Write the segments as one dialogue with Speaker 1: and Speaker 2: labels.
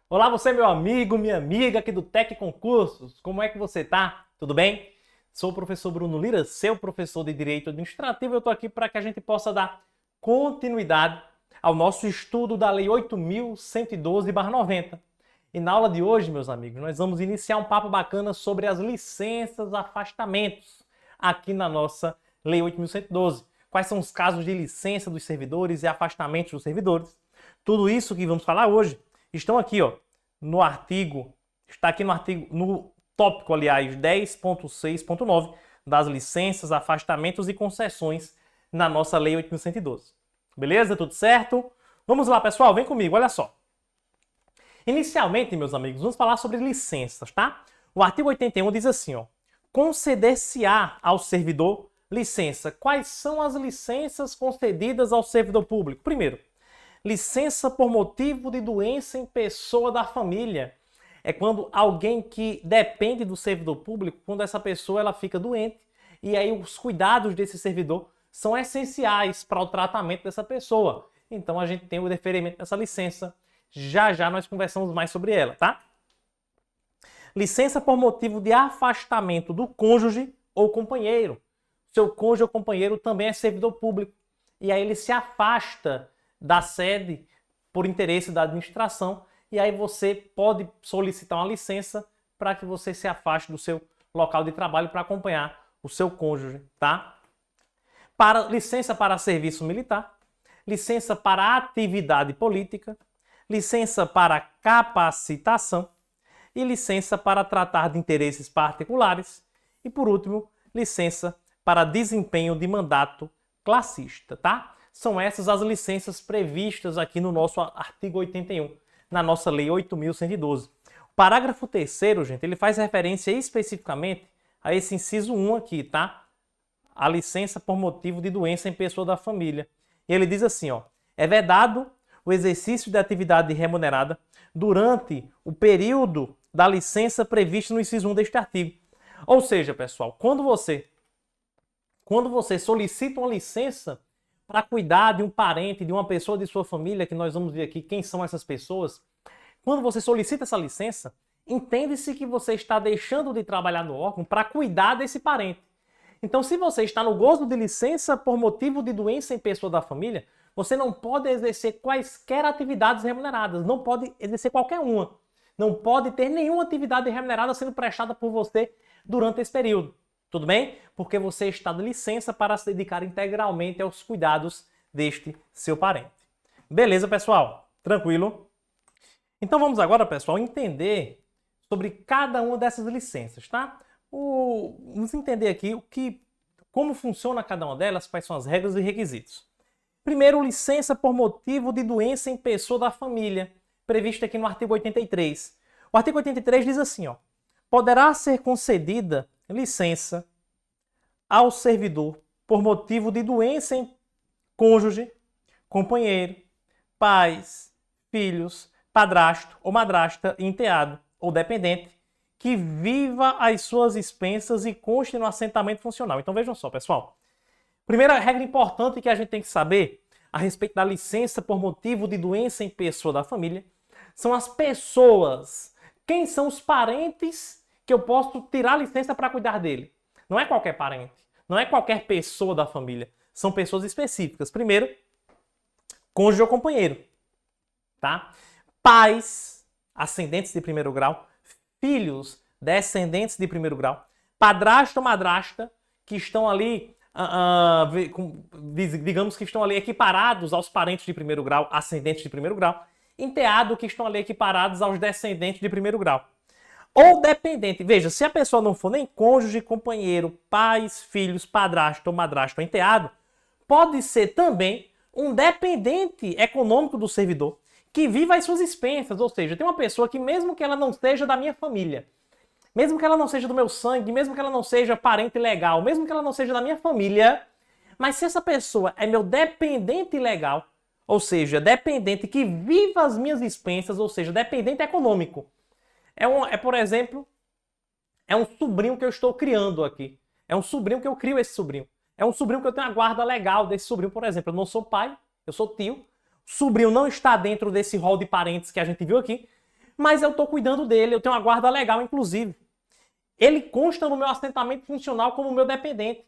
Speaker 1: Olá você, meu amigo, minha amiga aqui do Tec Concursos. Como é que você tá? Tudo bem? Sou o professor Bruno Lira, seu professor de Direito Administrativo. Eu estou aqui para que a gente possa dar continuidade ao nosso estudo da Lei 8.112/90. E na aula de hoje, meus amigos, nós vamos iniciar um papo bacana sobre as licenças, afastamentos aqui na nossa Lei 8.112. Quais são os casos de licença dos servidores e afastamentos dos servidores? Tudo isso que vamos falar hoje estão aqui, ó, no artigo, está aqui no artigo, no tópico, aliás, 10.6.9 das licenças, afastamentos e concessões na nossa Lei 8.112. Beleza? Tudo certo? Vamos lá, pessoal, vem comigo, olha só. Inicialmente, meus amigos, vamos falar sobre licenças, tá? O artigo 81 diz assim, ó, conceder-se-á ao servidor licença. Quais são as licenças concedidas ao servidor público? Primeiro, licença por motivo de doença em pessoa da família. É quando alguém que depende do servidor público, quando essa pessoa ela fica doente, e aí os cuidados desse servidor são essenciais para o tratamento dessa pessoa. Então a gente tem o deferimento dessa licença. Já já nós conversamos mais sobre ela, tá? Licença por motivo de afastamento do cônjuge ou companheiro. Seu cônjuge ou companheiro também é servidor público. E aí ele se afasta da sede por interesse da administração, e aí você pode solicitar uma licença para que você se afaste do seu local de trabalho para acompanhar o seu cônjuge, tá? Licença para serviço militar, licença para atividade política, licença para capacitação e licença para tratar de interesses particulares e, por último, licença para desempenho de mandato classista, tá? São essas as licenças previstas aqui no nosso artigo 81, na nossa Lei 8.112. O parágrafo 3º, gente, ele faz referência especificamente a esse inciso 1 aqui, tá? A licença por motivo de doença em pessoa da família. E ele diz assim, ó, é vedado o exercício de atividade remunerada durante o período da licença prevista no inciso 1 deste artigo. Ou seja, pessoal, quando você solicita uma licença para cuidar de um parente, de uma pessoa de sua família, que nós vamos ver aqui quem são essas pessoas, quando você solicita essa licença, entende-se que você está deixando de trabalhar no órgão para cuidar desse parente. Então, se você está no gozo de licença por motivo de doença em pessoa da família, você não pode exercer quaisquer atividades remuneradas, não pode exercer qualquer uma. Não pode ter nenhuma atividade remunerada sendo prestada por você durante esse período. Tudo bem? Porque você está de licença para se dedicar integralmente aos cuidados deste seu parente. Beleza, pessoal? Tranquilo? Então vamos agora, pessoal, entender sobre cada uma dessas licenças, tá? Vamos entender aqui como funciona cada uma delas, quais são as regras e requisitos. Primeiro, licença por motivo de doença em pessoa da família, prevista aqui no artigo 83. O artigo 83 diz assim, ó, poderá ser concedida licença ao servidor por motivo de doença em cônjuge, companheiro, pais, filhos, padrasto ou madrasta, enteado ou dependente, que viva às suas expensas e conste no assentamento funcional. Então vejam só, pessoal. Primeira regra importante que a gente tem que saber a respeito da licença por motivo de doença em pessoa da família são as pessoas. Quem são os parentes que eu posso tirar licença para cuidar dele? Não é qualquer parente, não é qualquer pessoa da família. São pessoas específicas. Primeiro, cônjuge ou companheiro, tá? Pais, ascendentes de primeiro grau, filhos, descendentes de primeiro grau, padrasto ou madrasta, que estão ali, digamos que estão ali equiparados aos parentes de primeiro grau, ascendentes de primeiro grau, enteado, que estão ali equiparados aos descendentes de primeiro grau. Ou dependente. Veja, se a pessoa não for nem cônjuge, companheiro, pais, filhos, padrasto ou madrasto ou enteado, pode ser também um dependente econômico do servidor que viva às suas expensas. Ou seja, tem uma pessoa que mesmo que ela não seja da minha família, mesmo que ela não seja do meu sangue, mesmo que ela não seja parente legal, mesmo que ela não seja da minha família, mas se essa pessoa é meu dependente legal, ou seja, dependente que viva às minhas expensas, ou seja, dependente econômico, por exemplo, é um sobrinho que eu estou criando aqui. É um sobrinho que eu crio esse sobrinho. É um sobrinho que eu tenho a guarda legal desse sobrinho, por exemplo. Eu não sou pai, eu sou tio. O sobrinho não está dentro desse rol de parentes que a gente viu aqui, mas eu estou cuidando dele, eu tenho uma guarda legal, inclusive. Ele consta no meu assentamento funcional como meu dependente.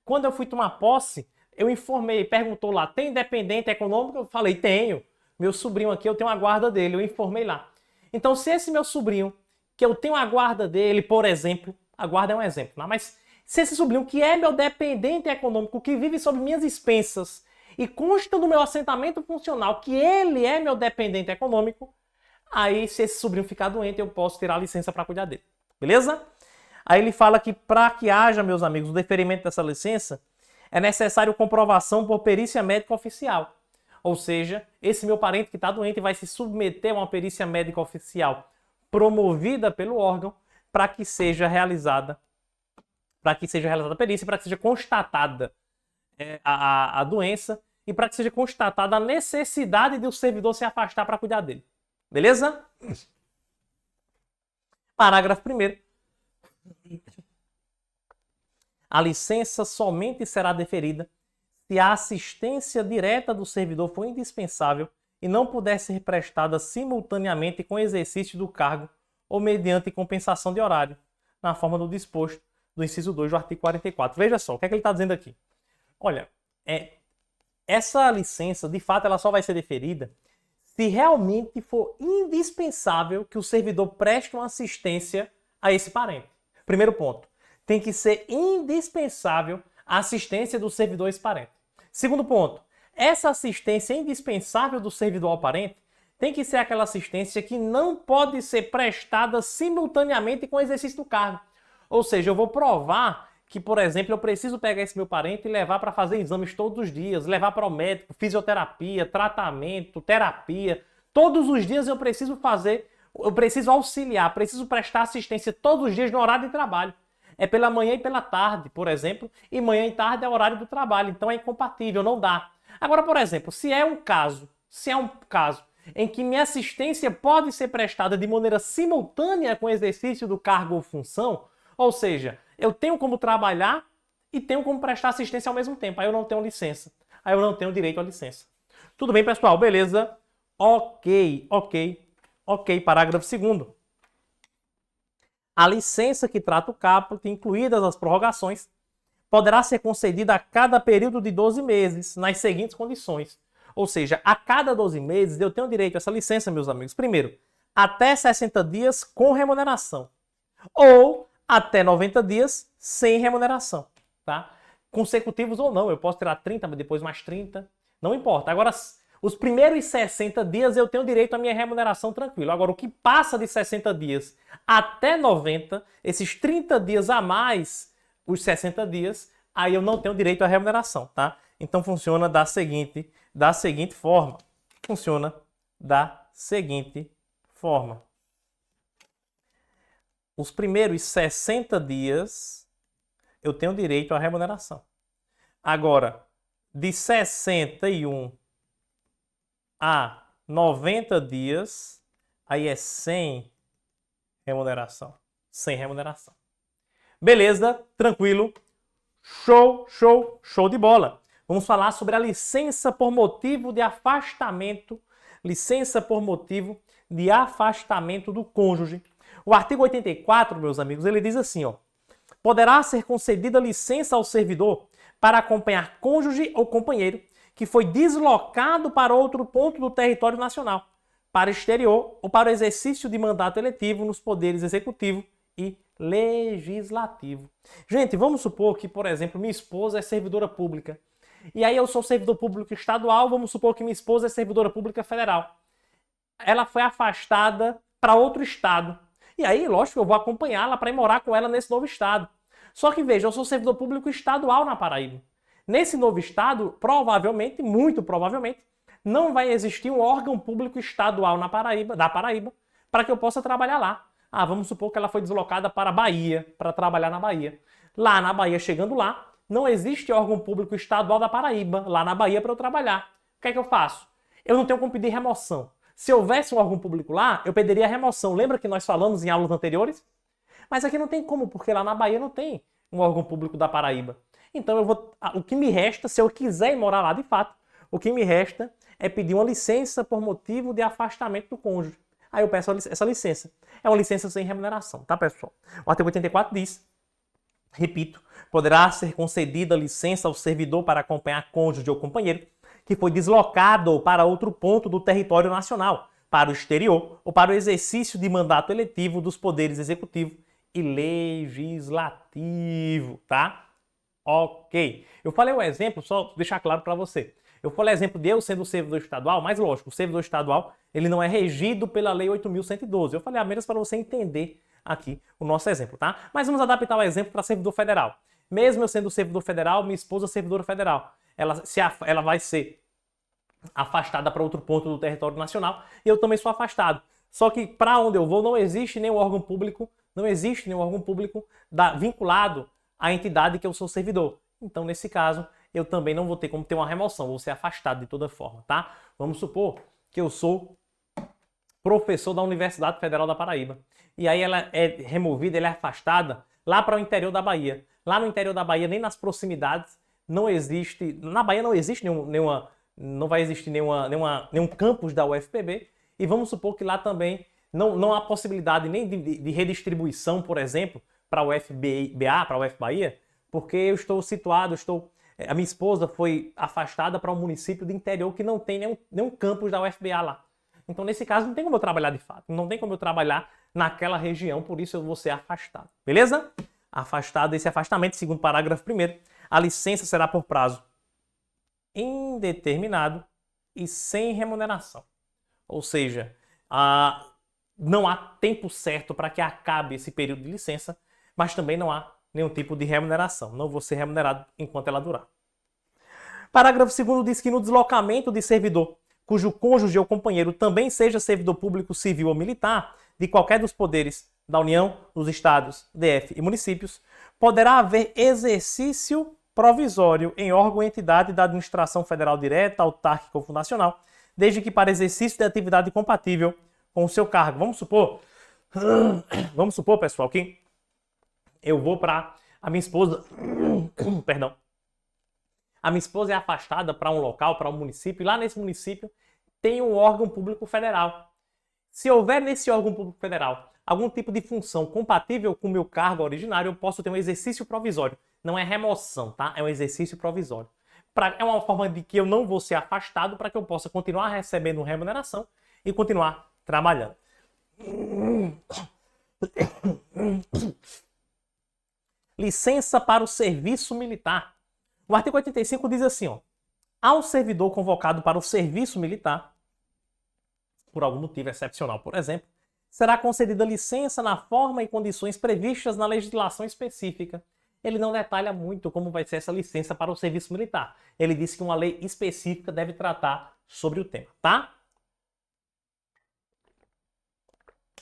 Speaker 1: Quando eu fui tomar posse, eu informei, perguntou lá, tem dependente econômico? Eu falei, tenho. Meu sobrinho aqui, eu tenho a guarda dele, eu informei lá. Então, se esse meu sobrinho, que eu tenho a guarda dele, por exemplo, a guarda é um exemplo, né? Mas se esse sobrinho, que é meu dependente econômico, que vive sob minhas expensas, e consta no meu assentamento funcional que ele é meu dependente econômico, aí se esse sobrinho ficar doente, eu posso tirar a licença para cuidar dele. Beleza? Aí ele fala que para que haja, meus amigos, o deferimento dessa licença, é necessário comprovação por perícia médica oficial. Ou seja, esse meu parente que está doente vai se submeter a uma perícia médica oficial promovida pelo órgão para que seja realizada a perícia, para que seja constatada a doença e para que seja constatada a necessidade de o servidor se afastar para cuidar dele. Beleza? Parágrafo 1º. A licença somente será deferida se a assistência direta do servidor for indispensável e não puder ser prestada simultaneamente com o exercício do cargo ou mediante compensação de horário, na forma do disposto do inciso 2 do artigo 44. Veja só, o que é que ele está dizendo aqui? Olha, essa licença, de fato, ela só vai ser deferida se realmente for indispensável que o servidor preste uma assistência a esse parente. Primeiro ponto, tem que ser indispensável a assistência do servidor a esse parente. Segundo ponto, essa assistência indispensável do servidor ao parente tem que ser aquela assistência que não pode ser prestada simultaneamente com o exercício do cargo. Ou seja, eu vou provar que, por exemplo, eu preciso pegar esse meu parente e levar para fazer exames todos os dias, levar para o médico, fisioterapia, tratamento, terapia. Todos os dias eu preciso auxiliar, preciso prestar assistência todos os dias no horário de trabalho. É pela manhã e pela tarde, por exemplo, e manhã e tarde é o horário do trabalho, então é incompatível, não dá. Agora, por exemplo, se é um caso em que minha assistência pode ser prestada de maneira simultânea com o exercício do cargo ou função, ou seja, eu tenho como trabalhar e tenho como prestar assistência ao mesmo tempo, aí eu não tenho licença, aí eu não tenho direito à licença. Tudo bem, pessoal? Beleza? Ok. Parágrafo 2º. A licença que trata o caput, incluídas as prorrogações, poderá ser concedida a cada período de 12 meses, nas seguintes condições. Ou seja, a cada 12 meses eu tenho direito a essa licença, meus amigos. Primeiro, até 60 dias com remuneração. Ou até 90 dias sem remuneração. Tá? Consecutivos ou não. Eu posso tirar 30, mas depois mais 30. Não importa. Agora, os primeiros 60 dias eu tenho direito à minha remuneração tranquilo. Agora, o que passa de 60 dias até 90, esses 30 dias a mais, os 60 dias, aí eu não tenho direito à remuneração, tá? Então funciona da seguinte forma. Os primeiros 60 dias eu tenho direito à remuneração. Agora, de 61 a 90 dias, aí é sem remuneração. Sem remuneração. Beleza? Tranquilo? Show de bola. Vamos falar sobre a licença por motivo de afastamento. Licença por motivo de afastamento do cônjuge. O artigo 84, meus amigos, ele diz assim, ó. Poderá ser concedida licença ao servidor para acompanhar cônjuge ou companheiro que foi deslocado para outro ponto do território nacional, para exterior ou para o exercício de mandato eletivo nos poderes executivo e legislativo. Gente, vamos supor que, por exemplo, minha esposa é servidora pública. E aí eu sou servidor público estadual, vamos supor que minha esposa é servidora pública federal. Ela foi afastada para outro estado. E aí, lógico, eu vou acompanhá-la para ir morar com ela nesse novo estado. Só que, veja, eu sou servidor público estadual na Paraíba. Nesse novo estado, provavelmente, muito provavelmente, não vai existir um órgão público estadual da Paraíba, para que eu possa trabalhar lá. Ah, vamos supor que ela foi deslocada para a Bahia, para trabalhar na Bahia. Lá na Bahia, chegando lá, não existe órgão público estadual da Paraíba, lá na Bahia, para eu trabalhar. O que é que eu faço? Eu não tenho como pedir remoção. Se houvesse um órgão público lá, eu pediria remoção. Lembra que nós falamos em aulas anteriores? Mas aqui não tem como, porque lá na Bahia não tem um órgão público da Paraíba. Então o que me resta, se eu quiser ir morar lá de fato, o que me resta é pedir uma licença por motivo de afastamento do cônjuge. Aí eu peço essa licença. É uma licença sem remuneração, tá, pessoal? O artigo 84 diz, repito, poderá ser concedida licença ao servidor para acompanhar cônjuge ou companheiro que foi deslocado para outro ponto do território nacional, para o exterior ou para o exercício de mandato eletivo dos poderes executivo e legislativo, tá? Ok. Eu falei o exemplo, só deixar claro para você. Eu falei exemplo de eu sendo servidor estadual, mas lógico, o servidor estadual ele não é regido pela Lei 8.112. Eu falei apenas para você entender aqui o nosso exemplo, tá? Mas vamos adaptar o exemplo para servidor federal. Mesmo eu sendo servidor federal, minha esposa é servidora federal. Ela vai ser afastada para outro ponto do território nacional e eu também sou afastado. Só que para onde eu vou não existe nenhum órgão público, vinculado à entidade que eu sou servidor. Então, nesse caso, eu também não vou ter como ter uma remoção, vou ser afastado de toda forma, tá? Vamos supor que eu sou professor da Universidade Federal da Paraíba. E aí ela é removida, ela é afastada lá para o interior da Bahia. Lá no interior da Bahia, nem nas proximidades, não existe... Na Bahia não existe não vai existir nenhum campus da UFPB. E vamos supor que lá também não há possibilidade nem de redistribuição, por exemplo, para a UFBA, para a UFBahia, porque eu estou situado, a minha esposa foi afastada para um município do interior que não tem nenhum campus da UFBA lá. Então, nesse caso, não tem como eu trabalhar de fato. Não tem como eu trabalhar naquela região, por isso eu vou ser afastado. Beleza? Afastado, esse afastamento, segundo o parágrafo 1º, a licença será por prazo indeterminado e sem remuneração. Ou seja, não há tempo certo para que acabe esse período de licença, mas também não há nenhum tipo de remuneração. Não vou ser remunerado enquanto ela durar. Parágrafo 2º diz que no deslocamento de servidor cujo cônjuge ou companheiro também seja servidor público civil ou militar de qualquer dos poderes da União, dos estados, DF e municípios, poderá haver exercício provisório em órgão ou entidade da administração federal direta, autárquica ou fundacional, desde que para exercício de atividade compatível com o seu cargo. Vamos supor, pessoal, que eu vou para a minha esposa, perdão, a minha esposa é afastada para um local, para um município, e lá nesse município tem um órgão público federal. Se houver nesse órgão público federal algum tipo de função compatível com o meu cargo originário, eu posso ter um exercício provisório. Não é remoção, tá? É um exercício provisório. É uma forma de que eu não vou ser afastado para que eu possa continuar recebendo remuneração e continuar trabalhando. Licença para o serviço militar. O artigo 85 diz assim, ó, ao servidor convocado para o serviço militar, por algum motivo excepcional, por exemplo, será concedida licença na forma e condições previstas na legislação específica. Ele não detalha muito como vai ser essa licença para o serviço militar. Ele diz que uma lei específica deve tratar sobre o tema, tá?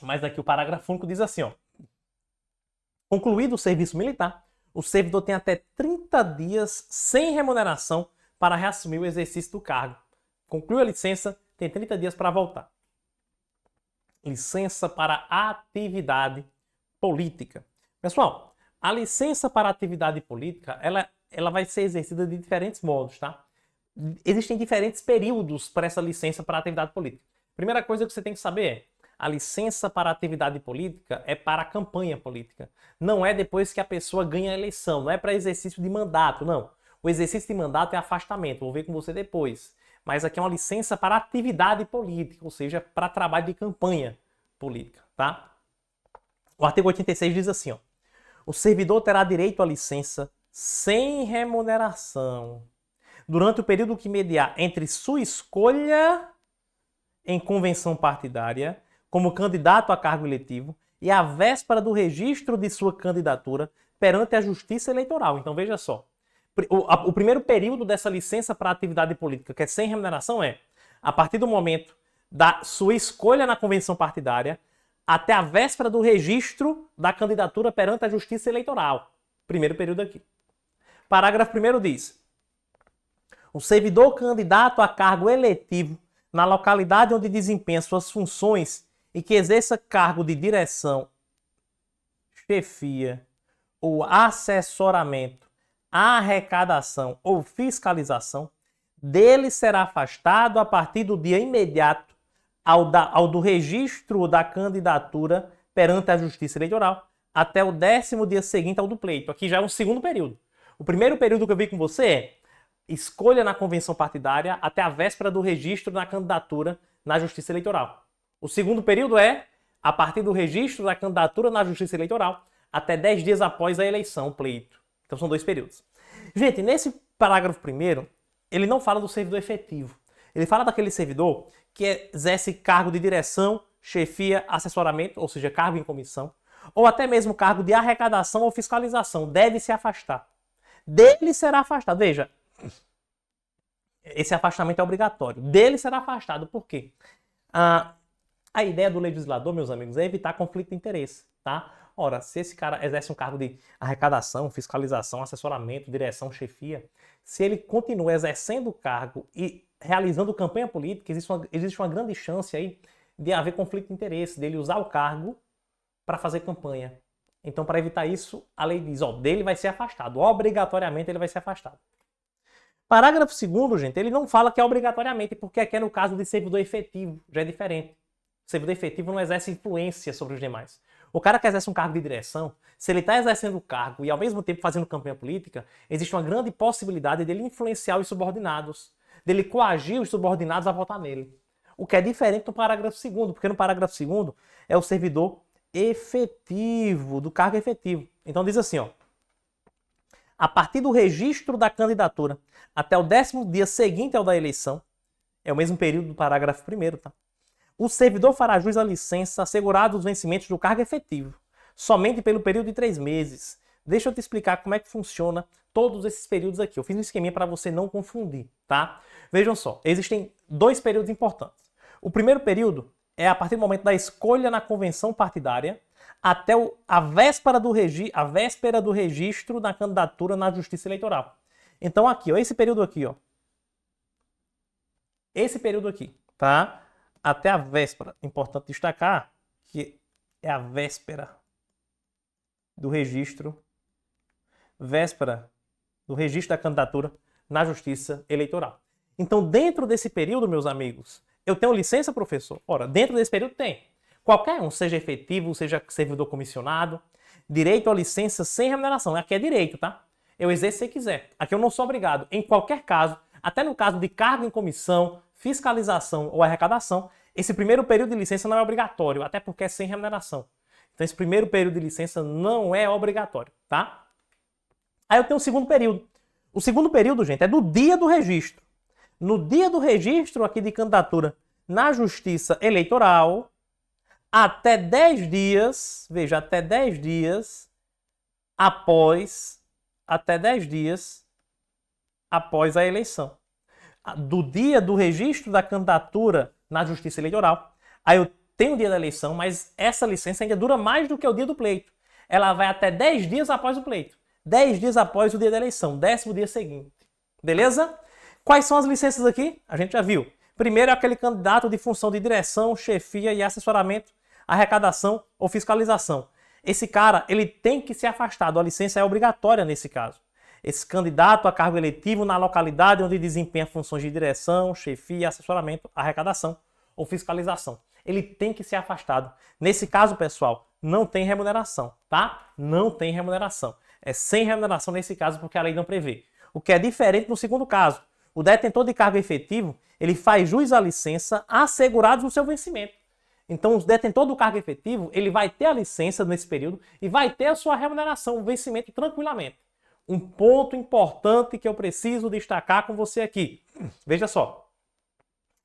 Speaker 1: Mas aqui o parágrafo único diz assim, ó, concluído o serviço militar, o servidor tem até 30 dias sem remuneração para reassumir o exercício do cargo. Concluiu a licença, tem 30 dias para voltar. Licença para atividade política. Pessoal, a licença para atividade política, ela vai ser exercida de diferentes modos, tá? Existem diferentes períodos para essa licença para atividade política. Primeira coisa que você tem que saber é, a licença para atividade política é para a campanha política. Não é depois que a pessoa ganha a eleição, não é para exercício de mandato, não. O exercício de mandato é afastamento, vou ver com você depois. Mas aqui é uma licença para atividade política, ou seja, para trabalho de campanha política, tá? O artigo 86 diz assim, ó, o servidor terá direito à licença sem remuneração durante o período que mediar entre sua escolha em convenção partidária como candidato a cargo eletivo e a véspera do registro de sua candidatura perante a Justiça Eleitoral. Então veja só, o primeiro período dessa licença para atividade política, que é sem remuneração, é a partir do momento da sua escolha na convenção partidária até a véspera do registro da candidatura perante a Justiça Eleitoral. Primeiro período aqui. Parágrafo 1º diz, o servidor candidato a cargo eletivo na localidade onde desempenha suas funções e que exerça cargo de direção, chefia o assessoramento, arrecadação ou fiscalização, dele será afastado a partir do dia imediato ao do registro da candidatura perante a Justiça Eleitoral, até o 10º dia seguinte ao do pleito. Aqui já é um segundo período. O primeiro período que eu vi com você é escolha na convenção partidária até a véspera do registro da candidatura na Justiça Eleitoral. O segundo período é a partir do registro da candidatura na Justiça Eleitoral até 10 dias após a eleição, o pleito. Então são 2 períodos. Gente, nesse parágrafo primeiro, ele não fala do servidor efetivo. Ele fala daquele servidor que exerce cargo de direção, chefia, assessoramento, ou seja, cargo em comissão, ou até mesmo cargo de arrecadação ou fiscalização. Deve se afastar. Dele será afastado. Veja, esse afastamento é obrigatório. Dele será afastado. Por quê? A ideia do legislador, meus amigos, é evitar conflito de interesse, tá? Ora, se esse cara exerce um cargo de arrecadação, fiscalização, assessoramento, direção, chefia, se ele continua exercendo o cargo e realizando campanha política, existe uma grande chance aí de haver conflito de interesse, dele usar o cargo para fazer campanha. Então, para evitar isso, a lei diz, dele vai ser afastado. Obrigatoriamente ele vai ser afastado. Parágrafo 2º, gente, ele não fala que é obrigatoriamente, porque aqui é no caso de servidor efetivo, já é diferente. O servidor efetivo não exerce influência sobre os demais. O cara que exerce um cargo de direção, se ele está exercendo o cargo e ao mesmo tempo fazendo campanha política, existe uma grande possibilidade dele influenciar os subordinados, dele coagir os subordinados a votar nele. O que é diferente do parágrafo 2º, porque no parágrafo 2º é o servidor efetivo, do cargo efetivo. Então diz assim, a partir do registro da candidatura até o 10º dia seguinte ao da eleição, é o mesmo período do parágrafo 1º, tá? O servidor fará jus à licença assegurados os vencimentos do cargo efetivo, somente pelo período de 3 meses. Deixa eu te explicar como é que funciona todos esses períodos aqui. Eu fiz um esqueminha para você não confundir, tá? Vejam só, existem 2 períodos importantes. O primeiro período é a partir do momento da escolha na convenção partidária até a véspera do registro da candidatura na Justiça Eleitoral. Então aqui, esse período aqui, esse período aqui, tá? Até a véspera. Importante destacar que é a véspera do registro da candidatura na Justiça Eleitoral. Então, dentro desse período, meus amigos, eu tenho licença, professor? Ora, dentro desse período tem. Qualquer um, seja efetivo, seja servidor comissionado, direito à licença sem remuneração. Aqui é direito, tá? Eu exerço se quiser. Aqui eu não sou obrigado. Em qualquer caso, até no caso de cargo em comissão, fiscalização ou arrecadação, esse primeiro período de licença não é obrigatório, até porque é sem remuneração. Então esse primeiro período de licença não é obrigatório, tá? Aí eu tenho o segundo período. O segundo período, gente, é do dia do registro. No dia do registro aqui de candidatura na Justiça Eleitoral, até 10 dias, veja, até 10 dias após a eleição. Do dia do registro da candidatura na Justiça Eleitoral. Aí eu tenho o dia da eleição, mas essa licença ainda dura mais do que o dia do pleito. Ela vai até 10 dias após o pleito. 10 dias após o dia da eleição, 10º dia seguinte. Beleza? Quais são as licenças aqui? A gente já viu. Primeiro é aquele candidato de função de direção, chefia e assessoramento, arrecadação ou fiscalização. Esse cara, ele tem que ser afastado. A licença é obrigatória nesse caso. Esse candidato a cargo eletivo na localidade onde desempenha funções de direção, chefia, assessoramento, arrecadação ou fiscalização. Ele tem que ser afastado. Nesse caso, pessoal, não tem remuneração, tá? Não tem remuneração. É sem remuneração nesse caso porque a lei não prevê. O que é diferente no segundo caso. O detentor de cargo efetivo, ele faz jus à licença assegurados no seu vencimento. Então, o detentor do cargo efetivo, ele vai ter a licença nesse período e vai ter a sua remuneração, o vencimento tranquilamente. Um ponto importante que eu preciso destacar com você aqui. Veja só.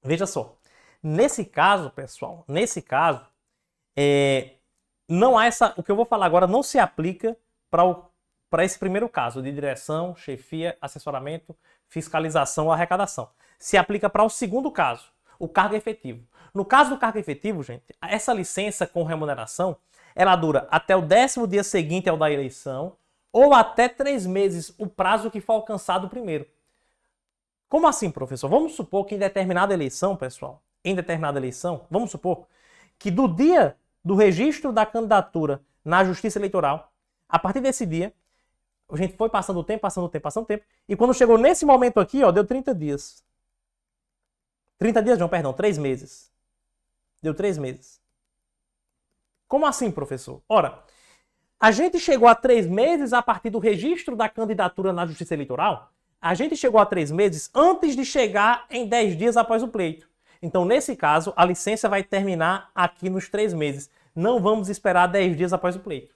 Speaker 1: Veja só. Nesse caso, pessoal, não há essa. O que eu vou falar agora não se aplica para esse primeiro caso de direção, chefia, assessoramento, fiscalização ou arrecadação. Se aplica para o segundo caso, o cargo efetivo. No caso do cargo efetivo, gente, essa licença com remuneração, ela dura até o 10º dia seguinte ao da eleição, ou até 3 meses, o prazo que for alcançado primeiro. Como assim, professor? Vamos supor que em determinada eleição, pessoal, vamos supor que do dia do registro da candidatura na Justiça Eleitoral A partir desse dia, a gente foi passando o tempo, passando o tempo, passando o tempo. E quando chegou nesse momento aqui, ó, deu 30 dias. 30 dias, não, perdão, 3 meses. Deu 3 meses. Como assim, professor? Ora, a gente chegou a 3 meses a partir do registro da candidatura na Justiça Eleitoral. A gente chegou a 3 meses antes de chegar em 10 dias após o pleito. Então, nesse caso, a licença vai terminar aqui nos 3 meses. Não vamos esperar 10 dias após o pleito.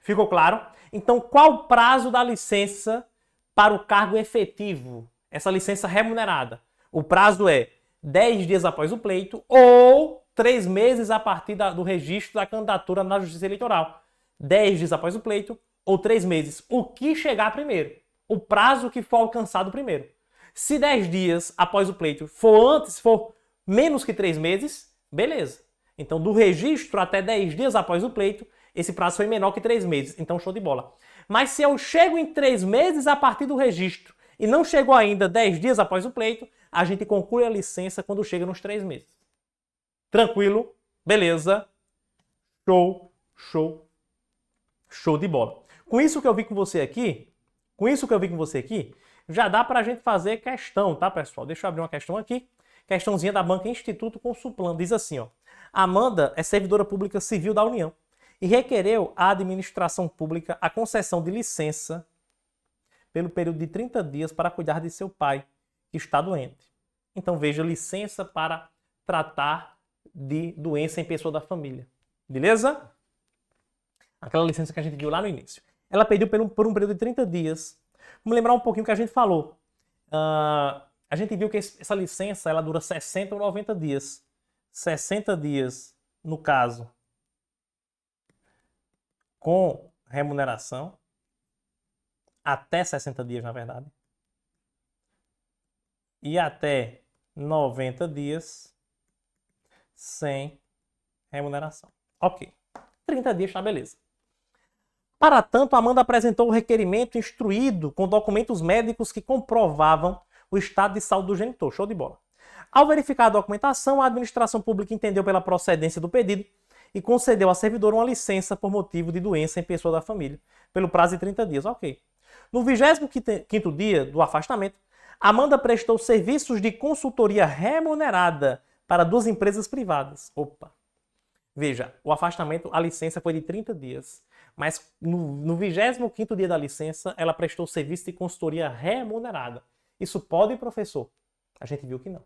Speaker 1: Ficou claro? Então, qual o prazo da licença para o cargo efetivo? Essa licença remunerada. O prazo é 10 dias após o pleito ou 3 meses a partir do registro da candidatura na Justiça Eleitoral. 10 dias após o pleito ou 3 meses. O que chegar primeiro? O prazo que for alcançado primeiro. Se 10 dias após o pleito for menos que 3 meses, beleza. Então, do registro até 10 dias após o pleito, esse prazo foi menor que 3 meses. Então, show de bola. Mas se eu chego em 3 meses a partir do registro e não chegou ainda 10 dias após o pleito, a gente conclui a licença quando chega nos 3 meses. Tranquilo? Beleza? Show, show, show de bola. Com isso que eu vi com você aqui, já dá pra gente fazer questão, tá, pessoal? Deixa eu abrir uma questão aqui. Questãozinha da banca Instituto Consulplan. Diz assim, ó. Amanda é servidora pública civil da União e requereu à administração pública a concessão de licença pelo período de 30 dias para cuidar de seu pai, que está doente. Então, veja, licença para tratar de doença em pessoa da família. Beleza? Aquela licença que a gente viu lá no início. Ela pediu por um período de 30 dias. Vamos lembrar um pouquinho o que a gente falou. A gente viu que essa licença ela dura 60 ou 90 dias. 60 dias, no caso, com remuneração. Até 60 dias, na verdade. E até 90 dias sem remuneração. Ok. 30 dias, tá beleza. Para tanto, Amanda apresentou o requerimento instruído com documentos médicos que comprovavam o estado de saúde do genitor. Show de bola. Ao verificar a documentação, a administração pública entendeu pela procedência do pedido e concedeu à servidora uma licença por motivo de doença em pessoa da família, pelo prazo de 30 dias. Ok. No 25º dia do afastamento, Amanda prestou serviços de consultoria remunerada para 2 empresas privadas. Opa! Veja, o afastamento, a licença foi de 30 dias. Mas no 25º dia da licença, ela prestou serviço de consultoria remunerada. Isso pode, professor? A gente viu que não.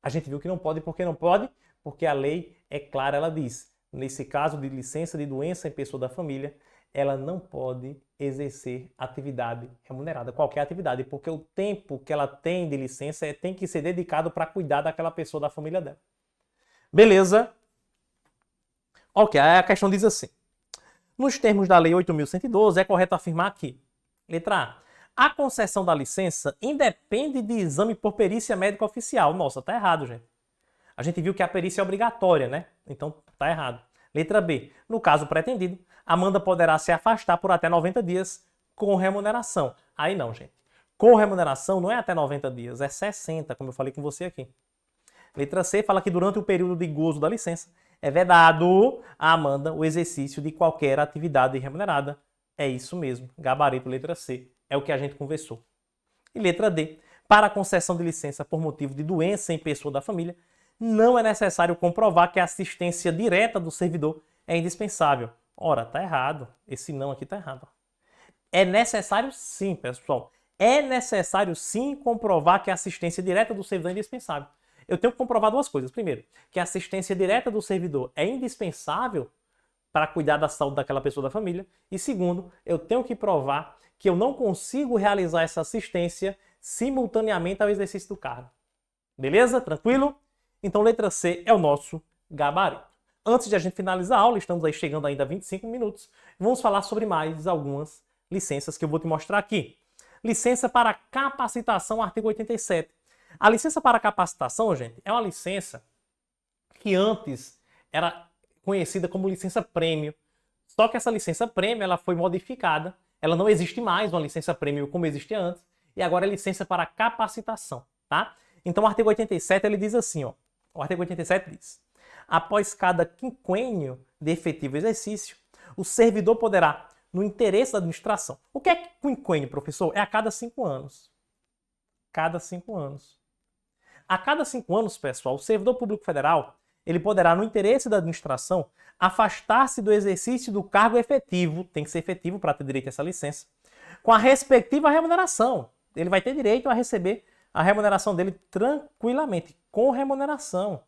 Speaker 1: A gente viu que não pode. Por que não pode? Porque a lei é clara, ela diz, nesse caso de licença de doença em pessoa da família, ela não pode exercer atividade remunerada, qualquer atividade, porque o tempo que ela tem de licença tem que ser dedicado para cuidar daquela pessoa da família dela. Beleza? Ok, a questão diz assim. Nos termos da Lei 8.112, é correto afirmar que, letra A concessão da licença independe de exame por perícia médica oficial. Nossa, tá errado, gente. A gente viu que a perícia é obrigatória, né? Então, tá errado. Letra B. No caso pretendido, Amanda poderá se afastar por até 90 dias com remuneração. Aí não, gente. Com remuneração não é até 90 dias, é 60, como eu falei com você aqui. Letra C fala que durante o período de gozo da licença, é vedado a Amanda o exercício de qualquer atividade remunerada. É isso mesmo. Gabarito, letra C. É o que a gente conversou. E letra D. Para a concessão de licença por motivo de doença em pessoa da família, não é necessário comprovar que a assistência direta do servidor é indispensável. Ora, tá errado. Esse não aqui tá errado. É necessário sim, pessoal. É necessário sim comprovar que a assistência direta do servidor é indispensável. Eu tenho que comprovar 2 coisas. Primeiro, que a assistência direta do servidor é indispensável para cuidar da saúde daquela pessoa da família. E segundo, eu tenho que provar que eu não consigo realizar essa assistência simultaneamente ao exercício do cargo. Beleza? Tranquilo? Então, letra C é o nosso gabarito. Antes de a gente finalizar a aula, estamos aí chegando ainda a 25 minutos, vamos falar sobre mais algumas licenças que eu vou te mostrar aqui. Licença para capacitação, artigo 87. A licença para capacitação, gente, é uma licença que antes era conhecida como licença prêmio. Só que essa licença prêmio ela foi modificada. Ela não existe mais uma licença prêmio como existia antes. E agora é licença para capacitação, tá? Então o artigo 87 ele diz assim, ó. O artigo 87 diz: após cada quinquênio de efetivo exercício, o servidor poderá no interesse da administração. O que é quinquênio, professor? É a cada 5 anos. Cada 5 anos. A cada 5 anos, pessoal, o servidor público federal, ele poderá, no interesse da administração, afastar-se do exercício do cargo efetivo, tem que ser efetivo para ter direito a essa licença, com a respectiva remuneração. Ele vai ter direito a receber a remuneração dele tranquilamente, com remuneração.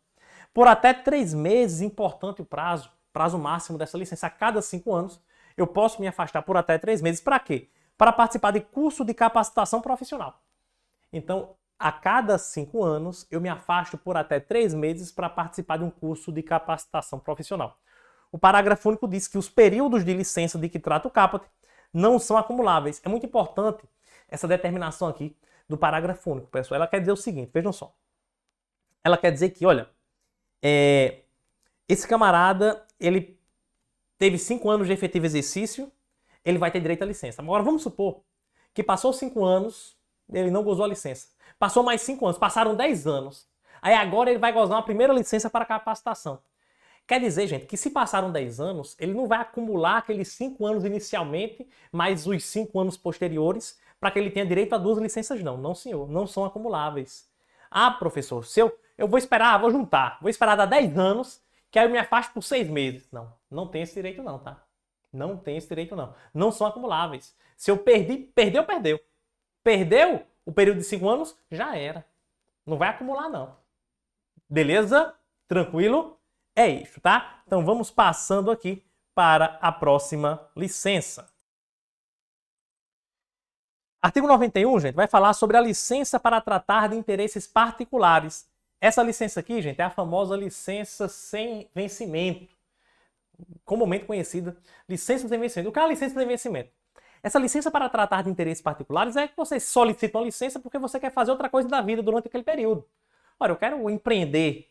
Speaker 1: Por até 3 meses, importante o prazo máximo dessa licença. A cada 5 anos, eu posso me afastar por até 3 meses. Para quê? Para participar de curso de capacitação profissional. Então, a cada 5 anos, eu me afasto por até 3 meses para participar de um curso de capacitação profissional. O parágrafo único diz que os períodos de licença de que trata o caput não são acumuláveis. É muito importante essa determinação aqui do parágrafo único, pessoal. Ela quer dizer o seguinte, vejam só. Ela quer dizer que, olha, esse camarada, ele teve 5 anos de efetivo exercício, ele vai ter direito à licença. Agora, vamos supor que passou 5 anos, ele não gozou a licença. Passou mais 5 anos, passaram 10 anos. Aí agora ele vai gozar uma primeira licença para capacitação. Quer dizer, gente, que se passaram 10 anos, ele não vai acumular aqueles 5 anos inicialmente, mais os 5 anos posteriores, para que ele tenha direito a 2 licenças, não. Não, senhor. Não são acumuláveis. Ah, professor, se eu vou esperar, vou juntar. Vou esperar dar 10 anos, que aí eu me afasto por 6 meses. Não, não tem esse direito não, tá? Não tem esse direito não. Não são acumuláveis. Se eu perdi, perdeu. Perdeu o período de 5 anos, já era. Não vai acumular não. Beleza? Tranquilo? É isso, tá? Então vamos passando aqui para a próxima licença. Artigo 91, gente, vai falar sobre a licença para tratar de interesses particulares. Essa licença aqui, gente, é a famosa licença sem vencimento. Comumente conhecida, licença sem vencimento. O que é a licença sem vencimento? Essa licença para tratar de interesses particulares é que você solicita uma licença porque você quer fazer outra coisa da vida durante aquele período. Olha, eu quero empreender.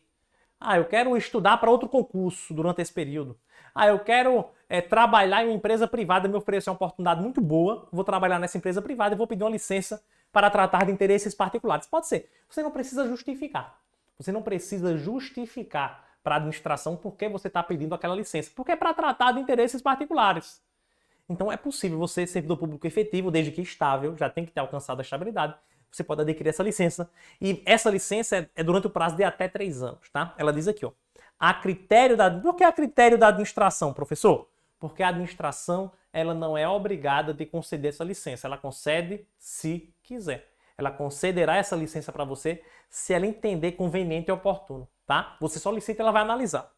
Speaker 1: Eu quero estudar para outro concurso durante esse período. Eu quero trabalhar em uma empresa privada, me oferecer uma oportunidade muito boa, vou trabalhar nessa empresa privada e vou pedir uma licença para tratar de interesses particulares. Pode ser. Você não precisa justificar. Você não precisa justificar para a administração por que você está pedindo aquela licença. Porque é para tratar de interesses particulares. Então é possível você, servidor público efetivo, desde que estável, já tem que ter alcançado a estabilidade, você pode adquirir essa licença. E essa licença é durante o prazo de até 3 anos, tá? Ela diz aqui, ó. Por que a critério da administração, professor? Porque a administração, ela não é obrigada de conceder essa licença. Ela concede se quiser. Ela concederá essa licença para você se ela entender conveniente e oportuno, tá? Você solicita e ela vai analisar.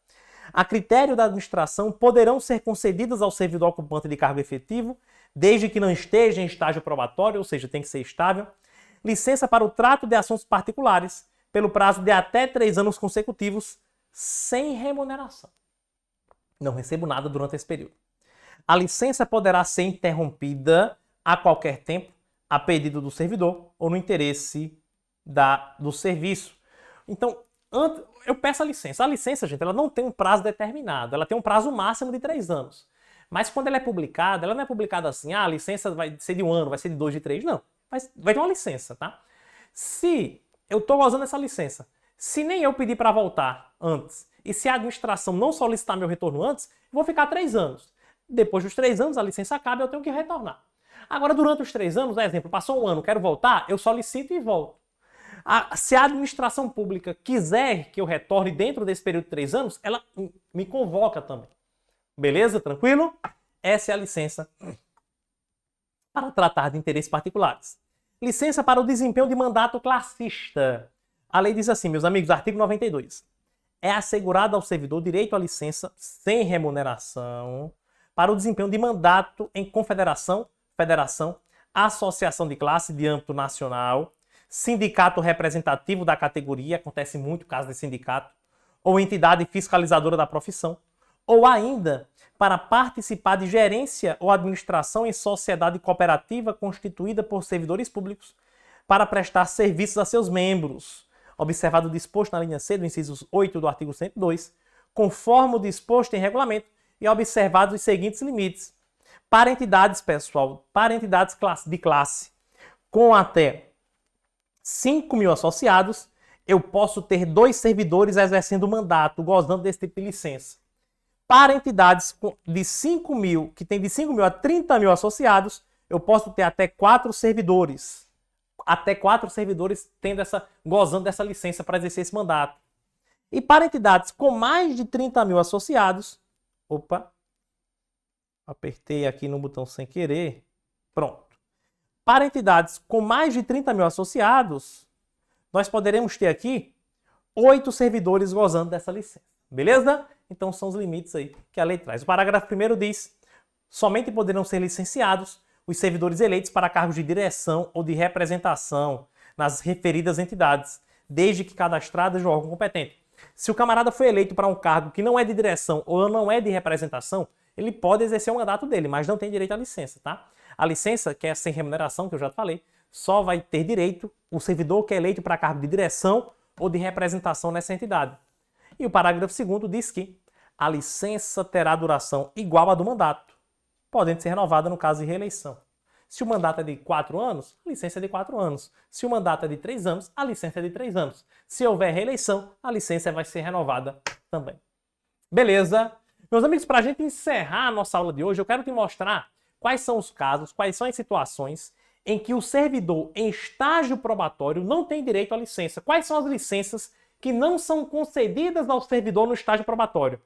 Speaker 1: A critério da administração poderão ser concedidas ao servidor ocupante de cargo efetivo, desde que não esteja em estágio probatório, ou seja, tem que ser estável, licença para o trato de assuntos particulares, pelo prazo de até 3 anos consecutivos, sem remuneração. Não recebo nada durante esse período. A licença poderá ser interrompida a qualquer tempo, a pedido do servidor ou no interesse do serviço. Então, eu peço a licença. A licença, gente, ela não tem um prazo determinado. Ela tem um prazo máximo de 3 anos. Mas quando ela é publicada, ela não é publicada assim, a licença vai ser de 1 ano, vai ser de 2, de 3. Não. Mas vai ter uma licença, tá? Se eu estou usando essa licença, se nem eu pedir para voltar antes, e se a administração não solicitar meu retorno antes, eu vou ficar 3 anos. Depois dos 3 anos, a licença acaba e eu tenho que retornar. Agora, durante os 3 anos, exemplo, passou 1 ano, quero voltar, eu solicito e volto. Se a administração pública quiser que eu retorne dentro desse período de 3 anos, ela me convoca também. Beleza? Tranquilo? Essa é a licença para tratar de interesses particulares. Licença para o desempenho de mandato classista. A lei diz assim, meus amigos, artigo 92. É assegurado ao servidor direito à licença sem remuneração para o desempenho de mandato em confederação, federação, associação de classe de âmbito nacional, sindicato representativo da categoria, acontece muito o caso de sindicato, ou entidade fiscalizadora da profissão, ou ainda para participar de gerência ou administração em sociedade cooperativa constituída por servidores públicos para prestar serviços a seus membros, observado o disposto na linha C do inciso 8 do artigo 102, conforme o disposto em regulamento e observados os seguintes limites. Para entidades, pessoal, para entidades de classe com até 5.000 associados, eu posso ter 2 servidores exercendo o mandato, gozando desse tipo de licença. Para entidades de 5 mil, que tem de 5 mil a 30 mil associados, eu posso ter até 4 servidores. Até 4 servidores gozando dessa licença para exercer esse mandato. E para entidades com mais de 30 mil associados, opa, apertei aqui no botão sem querer, pronto. Para entidades com mais de 30 mil associados, nós poderemos ter aqui 8 servidores gozando dessa licença, beleza? Então são os limites aí que a lei traz. O parágrafo 1º diz: somente poderão ser licenciados os servidores eleitos para cargos de direção ou de representação nas referidas entidades, desde que cadastradas no órgão competente. Se o camarada foi eleito para um cargo que não é de direção ou não é de representação, ele pode exercer o mandato dele, mas não tem direito à licença, tá? A licença, que é sem remuneração, que eu já falei, só vai ter direito o servidor que é eleito para cargo de direção ou de representação nessa entidade. E o parágrafo 2º diz que a licença terá duração igual à do mandato, podendo ser renovada no caso de reeleição. Se o mandato é de 4 anos, a licença é de 4 anos. Se o mandato é de 3 anos, a licença é de 3 anos. Se houver reeleição, a licença vai ser renovada também. Beleza? Meus amigos, para a gente encerrar a nossa aula de hoje, eu quero te mostrar quais são os casos, quais são as situações em que o servidor em estágio probatório não tem direito à licença. Quais são as licenças que não são concedidas ao servidor no estágio probatório?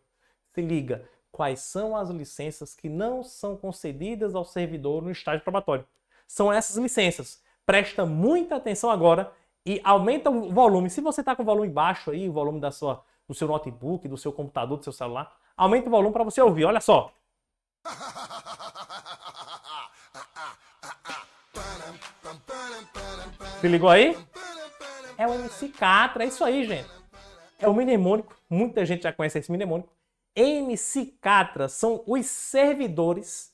Speaker 1: Se liga. Quais são as licenças que não são concedidas ao servidor no estágio probatório? São essas licenças. Presta muita atenção agora e aumenta o volume. Se você está com o volume baixo aí, o volume do seu notebook, do seu computador, do seu celular, aumenta o volume para você ouvir. Olha só. Se ligou aí? É o MC Catra, é isso aí, gente. É o mnemônico. Muita gente já conhece esse mnemônico. MC Catra são os servidores,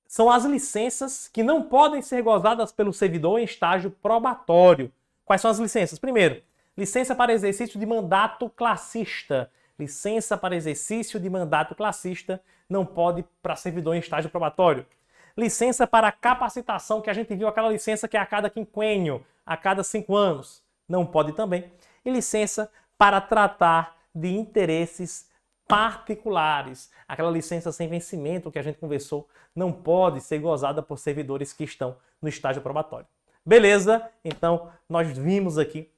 Speaker 1: são as licenças que não podem ser gozadas pelo servidor em estágio probatório. Quais são as licenças? Primeiro, licença para exercício de mandato classista. Licença para exercício de mandato classista não pode para servidor em estágio probatório. Licença para capacitação, que a gente viu aquela licença que é a cada quinquênio, a cada 5 anos. Não pode também. E licença para tratar de interesses particulares. Aquela licença sem vencimento que a gente conversou não pode ser gozada por servidores que estão no estágio probatório. Beleza? Então, nós vimos aqui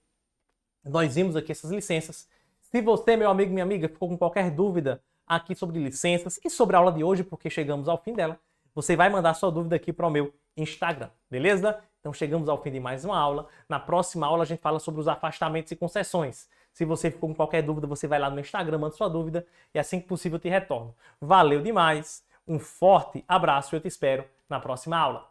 Speaker 1: essas licenças. Se você, meu amigo, minha amiga, ficou com qualquer dúvida aqui sobre licenças e sobre a aula de hoje, porque chegamos ao fim dela, você vai mandar sua dúvida aqui para o meu Instagram, beleza? Então chegamos ao fim de mais uma aula. Na próxima aula a gente fala sobre os afastamentos e concessões. Se você ficou com qualquer dúvida, você vai lá no Instagram, manda sua dúvida e assim que possível eu te retorno. Valeu demais, um forte abraço e eu te espero na próxima aula.